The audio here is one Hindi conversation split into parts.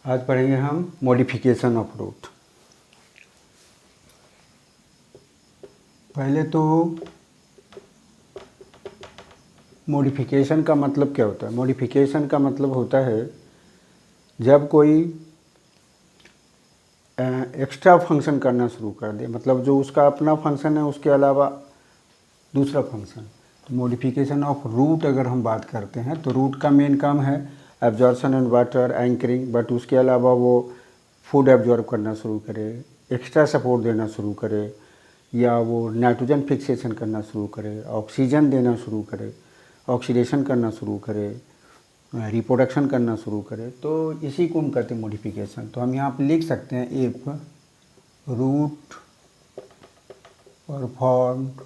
आज पढ़ेंगे हम मॉडिफिकेशन ऑफ रूट। पहले तो मॉडिफिकेशन का मतलब क्या होता है। मॉडिफिकेशन का मतलब होता है जब कोई एक्स्ट्रा फंक्शन करना शुरू कर दे, मतलब जो उसका अपना फंक्शन है उसके अलावा दूसरा फंक्शन। तो मॉडिफिकेशन ऑफ रूट अगर हम बात करते हैं तो रूट का मेन काम है absorption and water anchoring, but उसके अलावा वो फूड एब्जॉर्ब करना शुरू करे, एक्स्ट्रा सपोर्ट देना शुरू करे, या वो नाइट्रोजन फिक्सेशन करना शुरू करे, ऑक्सीजन देना शुरू करे, ऑक्सीडेशन करना शुरू करे, रिप्रोडक्शन करना शुरू करे, तो इसी को हम कहते हैं मॉडिफिकेशन। तो हम यहाँ पे लिख सकते हैं if root performed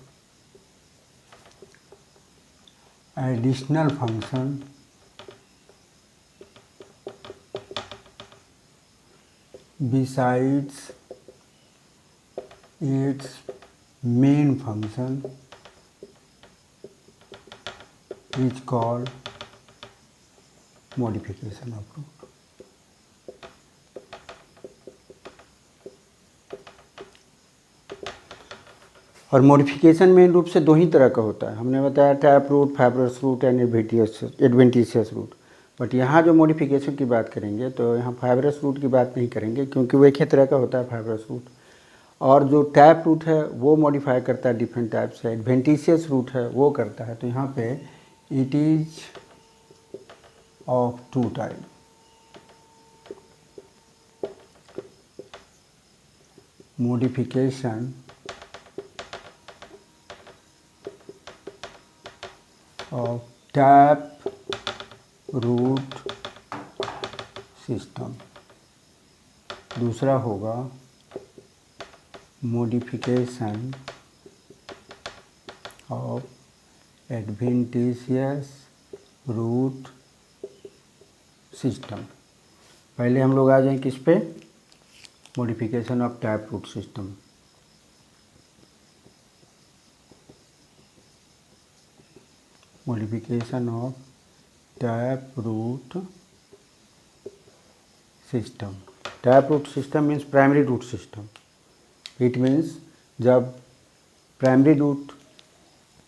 additional function besides its main function is called modification of root। और मॉडिफिकेशन मेन रूप से दो ही तरह का होता है। हमने बताया tap root, fibrous root and adventitious root. But यहाँ जो मॉडिफिकेशन की बात करेंगे तो यहाँ फाइब्रस रूट की बात नहीं करेंगे, क्योंकि वो एक ही तरह का होता है फाइब्रस रूट। और जो टैप रूट है वो मॉडिफाई करता है डिफरेंट टाइप से, एडवेंटिशियस रूट है वो करता है। तो यहाँ पे it is of two type. Modification of tap root system, दूसरा होगा modification of adventitious root system. पहले हम लोग आ जाएं किस पे, modification of tap root system. Modification of tap root system. Tap root system means primary root system. It means जब प्राइमरी रूट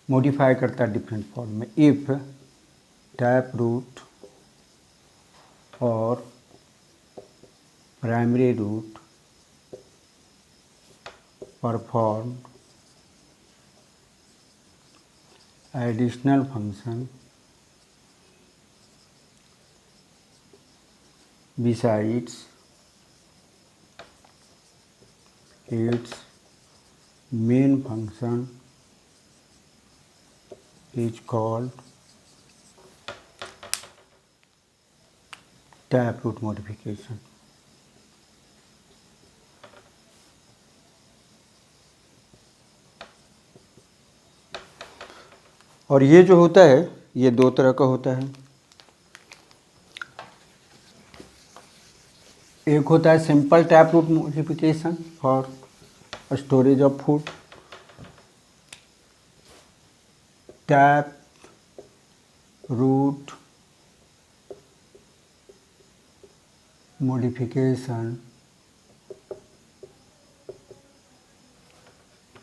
मॉडिफाई करता है डिफरेंट फॉर्म में। इफ टैप रूट और primary root perform additional function besides its main function is called taproot modification। और ये जो होता है ये दो तरह का होता है। एक होता है simple tap root modification for storage of food. Tap root modification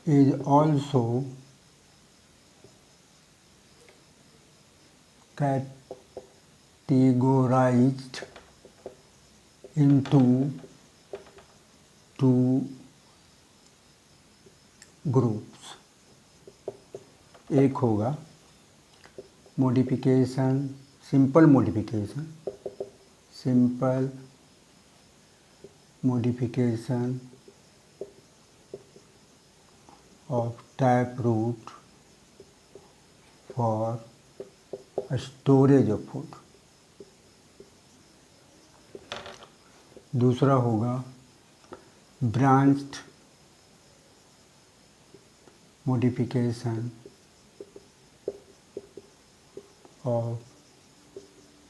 is also categorized into two groups। एक होगा modification, simple modification, simple modification of taproot for storage of food। दूसरा होगा branched modification of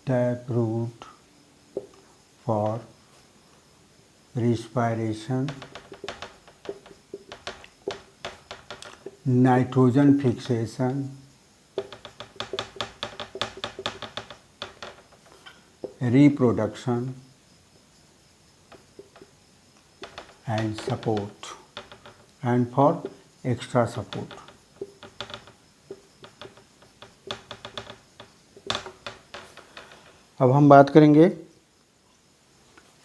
taproot for respiration, nitrogen fixation, reproduction and support and for extra support. अब हम बात करेंगे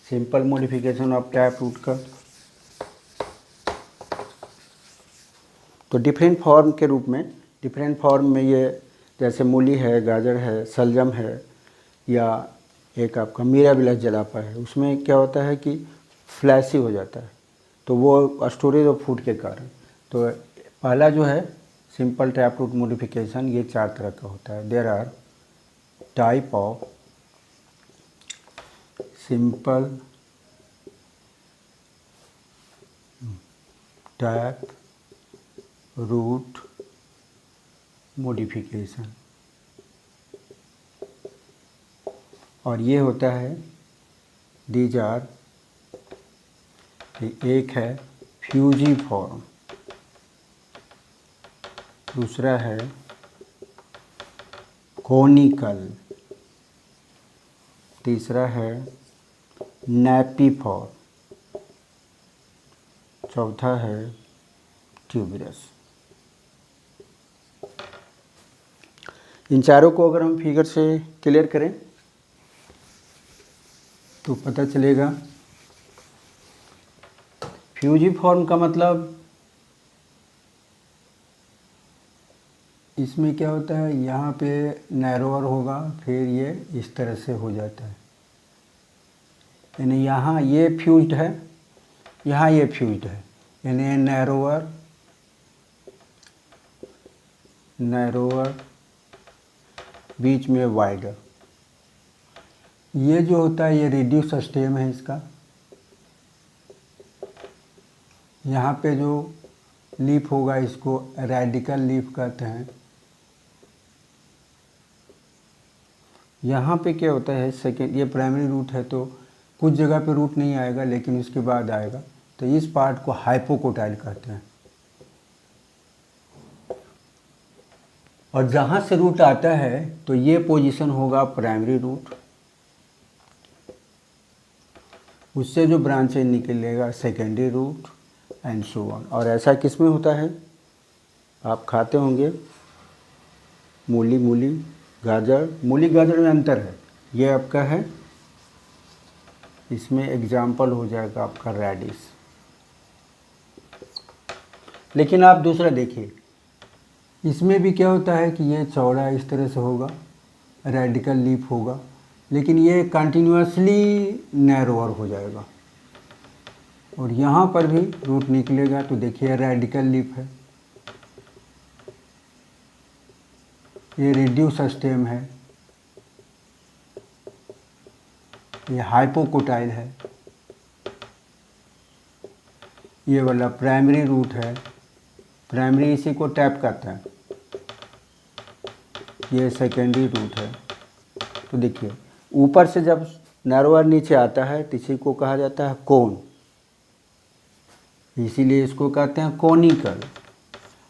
simple modification of tap root का। तो डिफरेंट फॉर्म के रूप में, डिफरेंट फॉर्म में ये जैसे मूली है, गाजर है, शलजम है, या एक आपका मिराबिलस जलापा है, उसमें क्या होता है कि फ्लैशी हो जाता है, तो वो स्टोरेज ऑफ फूड के कारण। तो पहला जो है सिंपल टैप रूट मॉडिफिकेशन, ये 4 तरह का होता है। There are type of simple tap root modification, और ये होता है दीज आर, एक है फ्यूजीफॉर्म, दूसरा है कोनिकल, तीसरा है नैपीफॉर्म, चौथा है ट्यूबरस। इन चारों को अगर हम फिगर से क्लियर करें तो पता चलेगा। फ्यूजीफॉर्म का मतलब इसमें क्या होता है, यहाँ पे नैरोअर होगा, फिर ये इस तरह से हो जाता है, यानी यहाँ ये फ्यूज्ड है, यहाँ ये फ्यूज्ड है, यानी नैरोअर नैरोअर बीच में वाइडर। ये जो होता है ये रिड्यूस स्टेम है इसका। यहाँ पे जो लीफ होगा इसको रेडिकल लीफ कहते हैं। यहाँ पे क्या होता है, सेकेंड, ये प्राइमरी रूट है तो कुछ जगह पे रूट नहीं आएगा, लेकिन उसके बाद आएगा, तो इस पार्ट को हाइपोकोटाइल कहते हैं। और जहाँ से रूट आता है तो ये पोजीशन होगा प्राइमरी रूट, उससे जो ब्रांचेज निकलेगा secondary root and so on. और ऐसा किस में होता है, आप खाते होंगे मूली गाजर, मूली गाजर में अंतर है, ये आपका है, इसमें एग्जाम्पल हो जाएगा आपका रेडिश। लेकिन आप दूसरा देखिए, इसमें भी क्या होता है कि ये चौड़ा इस तरह से होगा, रेडिकल लीफ होगा, लेकिन ये कंटिन्यूसली नैरोअर हो जाएगा, और यहाँ पर भी रूट निकलेगा तो देखिए रेडिकल लीफ है, ये रिड्यूस स्टेम है, ये हाइपोकोटाइल है, ये वाला प्राइमरी रूट है, प्राइमरी इसी को टैप कहते हैं, ये सेकेंडरी रूट है। तो देखिए ऊपर से जब नैरोअर नीचे आता है तो इसी को कहा जाता है कोन, इसीलिए इसको कहते हैं कोनिकल,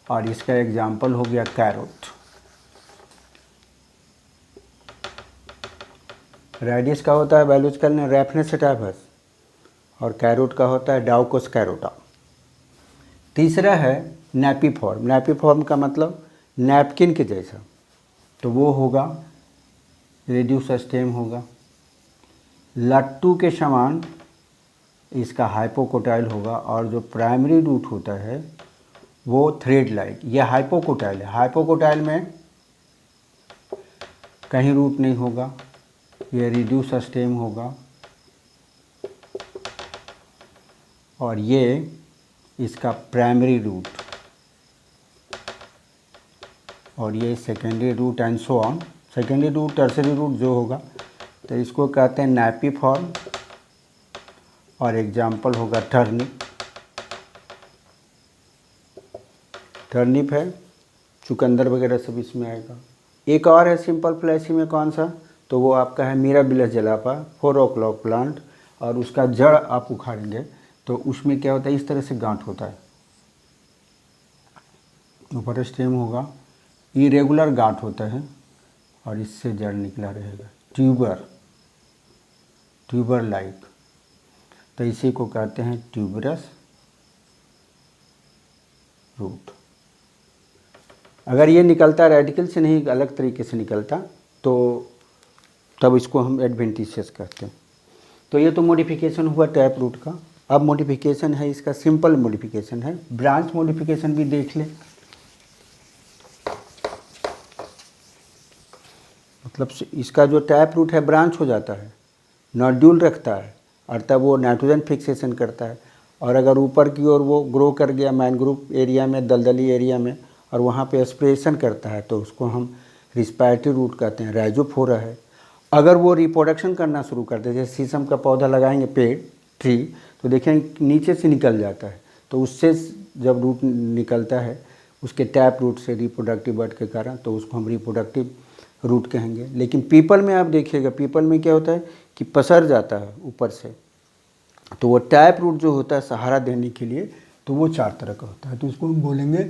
और इसका एग्जाम्पल हो गया कैरोट। रेडिस का होता है बायोलॉजिकल में रैफनेस सेटाइवस, और कैरोट का होता है डाउकोस कैरोटा। तीसरा है नैपीफॉर्म, नैपीफॉर्म का मतलब नैपकिन के जैसा, तो वो होगा रेड्यूस स्टेम होगा, लट्टू के समान इसका हाइपोकोटाइल होगा, और जो प्राइमरी रूट होता है वो थ्रेड लाइक, ये हाइपोकोटाइल है, हाइपोकोटाइल में कहीं रूट नहीं होगा, ये रिड्यूस स्टेम होगा, और ये इसका प्राइमरी रूट, और ये secondary root and so on. Secondary root tertiary root जो होगा तो इसको कहते हैं नैपीफॉर्म, और एग्जाम्पल होगा टर्निप। टर्निप है, चुकंदर वगैरह सब इसमें आएगा। एक और है सिंपल फ्लैशी में, कौन सा, तो वो आपका है मिराबिलस जलापा, 4 o'clock प्लांट, और उसका जड़ आप उखाड़ेंगे तो उसमें क्या होता है, इस तरह से गांठ होता है, ऊपर स्टेम होगा, इरेगुलर गांठ होता है, और इससे जड़ निकला रहेगा, ट्यूबर लाइक। तो इसी को कहते हैं ट्यूबरस रूट। अगर ये निकलता रेडिकल से नहीं अलग तरीके से निकलता तो तब इसको हम एडवेंटिशियस कहते हैं। तो ये तो मॉडिफिकेशन हुआ टैप रूट का। अब मॉडिफिकेशन है इसका, सिंपल मॉडिफिकेशन है, ब्रांच मॉडिफिकेशन भी देख लें। मतलब इसका जो टैप रूट है ब्रांच हो जाता है, नोड्यूल रखता है और तब वो नाइट्रोजन फिक्सेशन करता है। और अगर ऊपर की ओर वो ग्रो कर गया मैनग्रोव एरिया में, दलदली एरिया में, और वहाँ पे एस्पिरेशन करता है तो उसको हम रिस्पायरेटरी रूट कहते हैं, राइजोफोरा है। अगर वो रिप्रोडक्शन करना शुरू कर दे, जैसे शीशम का पौधा लगाएंगे पेड़ ट्री, तो देखेंगे नीचे से निकल जाता है, तो उससे जब रूट निकलता है उसके टैप रूट से रिप्रोडक्टिव बर्ड के कारण, तो उसको हम रिप्रोडक्टिव रूट कहेंगे। लेकिन पीपल में आप देखिएगा, पीपल में क्या होता है कि पसर जाता है ऊपर से, तो वो टैप रूट जो होता है सहारा देने के लिए, तो वो 4 तरह का होता है। तो उसको हम बोलेंगे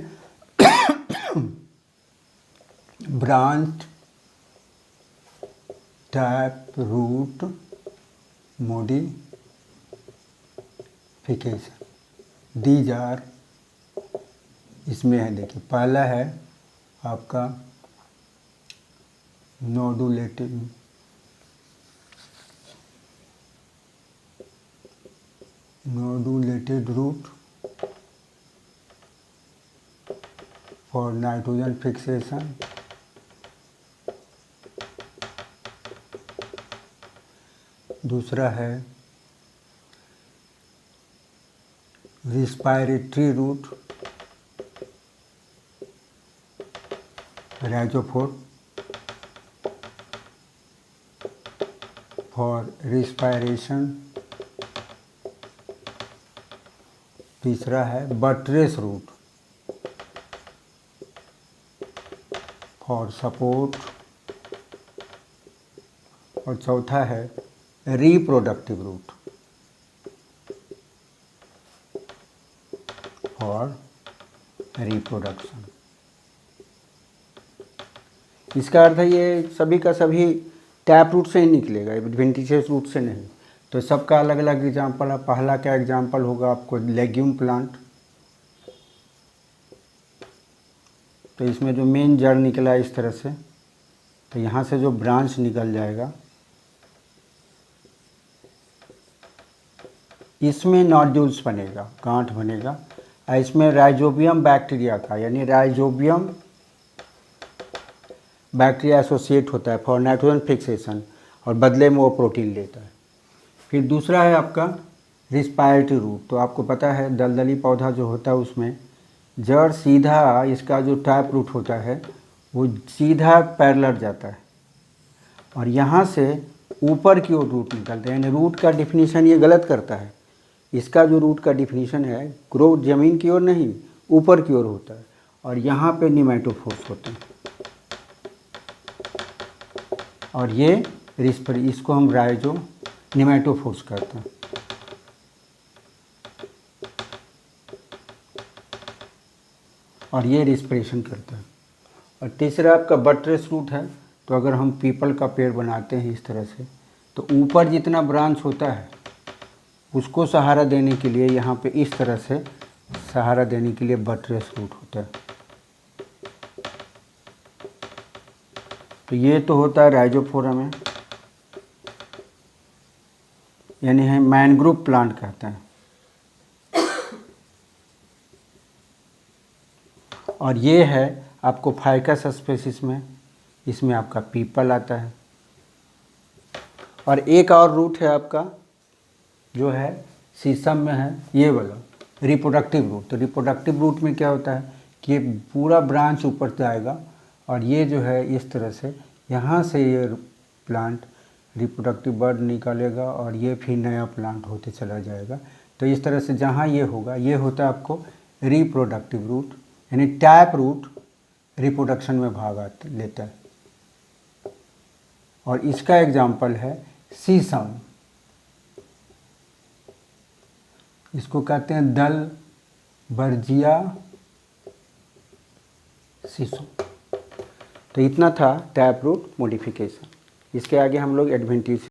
branch tap root modification. These are, इसमें है देखिए, पहला है आपका nodulated root for nitrogen fixation. दूसरा है respiratory root, rhizophore for respiration. तीसरा है बट्रेस रूट फॉर सपोर्ट। और चौथा है रिप्रोडक्टिव रूट फॉर रिप्रोडक्शन। इसका अर्थ है ये सभी का सभी टैप रूट से ही निकलेगा, एडवेंटिशियस रूट से नहीं। तो सबका अलग अलग एग्जाम्पल है। पहला क्या एग्जाम्पल होगा आपको, लेग्यूम प्लांट। तो इसमें जो मेन जड़ निकला है इस तरह से, तो यहाँ से जो ब्रांच निकल जाएगा, इसमें नोड्यूल्स बनेगा, गांठ बनेगा। इसमें राइजोबियम बैक्टीरिया का, यानी राइजोबियम बैक्टीरिया एसोसिएट होता है फॉर नाइट्रोजन फिक्सेशन, और बदले में वो प्रोटीन लेता है। फिर दूसरा है आपका रिस्पायरेटरी रूट। तो आपको पता है दलदली पौधा जो होता है उसमें जड़ सीधा, इसका जो टैप रूट होता है वो सीधा पैरेलल जाता है और यहाँ से ऊपर की ओर रूट निकलता है। यानी रूट का डिफिनीशन ये गलत करता है। इसका जो रूट का डिफिनीशन है, ग्रोथ ज़मीन की ओर नहीं ऊपर की ओर होता है, और यहाँ पे निमेटोफोर्स होते हैं, और ये इसको हम राइजो निमेटोफोर्स कहते हैं। और ये रिस्पिरेशन करता है। और तीसरा आपका बट्रेस रूट है। तो अगर हम पीपल का पेड़ बनाते हैं इस तरह से, तो ऊपर जितना ब्रांच होता है उसको सहारा देने के लिए यहाँ पे इस तरह से सहारा देने के लिए बट्रेस रूट होता है। तो ये तो होता है राइजोफोरा में, यानी है मैनग्रोव प्लांट कहते हैं। और ये है आपको फाइकस स्पेसिस में, इसमें आपका पीपल आता है। और एक और रूट है आपका जो है शीशम में है, ये वाला रिप्रोडक्टिव रूट। तो रिप्रोडक्टिव रूट में क्या होता है कि ये पूरा ब्रांच ऊपर जाएगा और ये जो है इस तरह से यहाँ से ये प्लांट रिप्रोडक्टिव बर्ड निकालेगा और ये फिर नया प्लांट होते चला जाएगा। तो इस तरह से जहाँ ये होगा, ये होता है आपको रिप्रोडक्टिव रूट, यानी टैप रूट रिप्रोडक्शन में भाग लेता है। और इसका एग्जाम्पल है शीशम। इसको कहते हैं दल बर्जिया शीशम। तो इतना था टैप रूट मॉडिफिकेशन। इसके आगे हम लोग एडवेंटिशियस